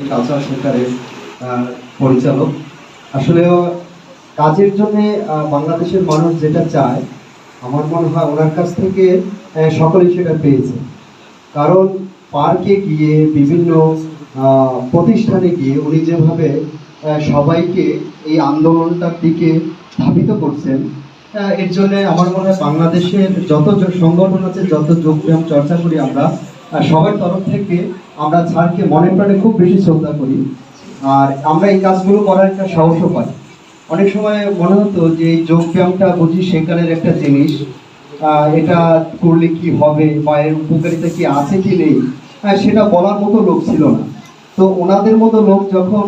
Cultural সেন্টারের পরিচালক। আসলে কাজের জন্য বাংলাদেশের মানুষ যেটা চায়, আমার মনে হয় ওনার কাছ থেকে সকলেই সেটা পেয়েছে। কারণ পার্কে গিয়ে বিভিন্ন প্রতিষ্ঠানে গিয়ে উনি যেভাবে সবাইকে এই আন্দোলনটার দিকে ধাবিত করছেন, এর জন্য আমার মনে হয় বাংলাদেশের যত সংগঠন আছে, যত যোগব্যায়াম চর্চা করি আমরা, সবার তরফ থেকে আমরা স্যারকে মনে প্রাণে খুব বেশি শ্রদ্ধা করি। আর আমরা এই কাজগুলো করার একটা সাহসও পাই। অনেক সময় মনে হতো যে এই যোগব্যায়ামটা বুঝি সেকালের একটা জিনিস, এটা করলে কি হবে বা এর উপকারিতা কি আছে কি নেই, সেটা বলার মতো লোক ছিল না। তো ওনাদের মতো লোক যখন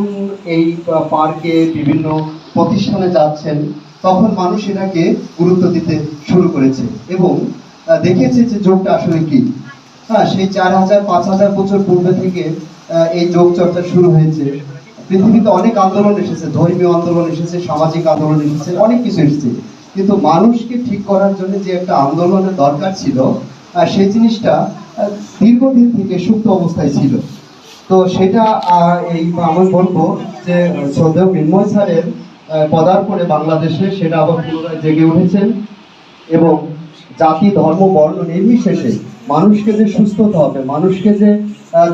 এই পার্কে বিভিন্ন প্রতিষ্ঠানে যাচ্ছেন, তখন মানুষ এটাকে গুরুত্ব দিতে শুরু করেছে এবং দেখেছে যে যোগটা আসলে কি। সেই 4000-5000 বছর পূর্বে থেকে এই যোগ চর্চা শুরু হয়েছে। পৃথিবীতে অনেক আন্দোলন এসেছে, ধর্মীয় আন্দোলন এসেছে, সামাজিক আন্দোলন এসেছে, অনেক কিছু এসেছে, কিন্তু মানুষকে ঠিক করার জন্য যে একটা আন্দোলনের দরকার ছিল, সেই জিনিসটা দীর্ঘদিন থেকে সুপ্ত অবস্থায় ছিল। তো সেটা এই আমি বলবো যে শ্রদ্ধেয় মৃন্ময় স্যারের পদার্পণে বাংলাদেশে সেটা আবার পুনরায় জেগে উঠেছেন এবং জাতি ধর্ম বর্ণ নির্বিশেষে মানুষকে যে সুস্থ হতে হবে, মানুষকে যে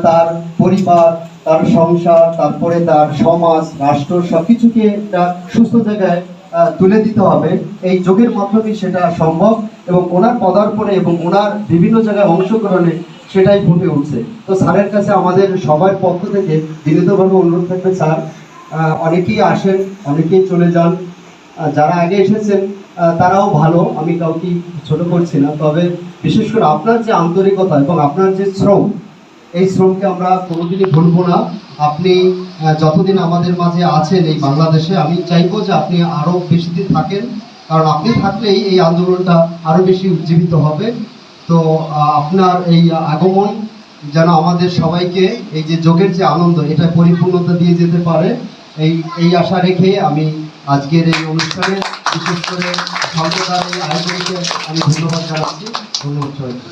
তার পরিবার, তার সংসার, তারপরে তার সমাজ, রাষ্ট্র সবকিছুকে একটা সুস্থ জায়গায় তুলে দিতে হবে, এই যোগের মাধ্যমে সেটা সম্ভব। এবং ওনার পদার্পণে এবং ওনার বিভিন্ন জায়গায় অংশগ্রহণে সেটাই ফুটে উঠছে। তো স্যারের কাছে আমাদের সবার পক্ষ থেকে বিনীতভাবে অনুরোধ থাকবে, স্যার অনেকেই আসেন, অনেকেই চলে যান, যারা আগে এসেছেন তারাও ভালো, আমি কাউকে ছোট করছি না, তবে বিশেষ করে আপনার যে আন্তরিকতা এবং আপনার যে শ্রম, এই শ্রমকে আমরা কোনোদিনই ভুলবো না। আপনি যতদিন আমাদের মাঝে আছেন এই বাংলাদেশে, আমি চাইবো যে আপনি আরও বেশি দিন থাকেন, কারণ আপনি থাকলেই এই আন্দোলনটা আরও বেশি উজ্জীবিত হবে। তো আপনার এই আগমন যেন আমাদের সবাইকে এই যে যোগের যে আনন্দ, এটা পরিপূর্ণতা দিয়ে যেতে পারে, এই আশা রেখে আমি আজকের এই অনুষ্ঠানে বিশেষ করে সর্বদার এই আয়োজনকে আমি ধন্যবাদ জানাচ্ছি। ধন্যবাদ সবাইকে।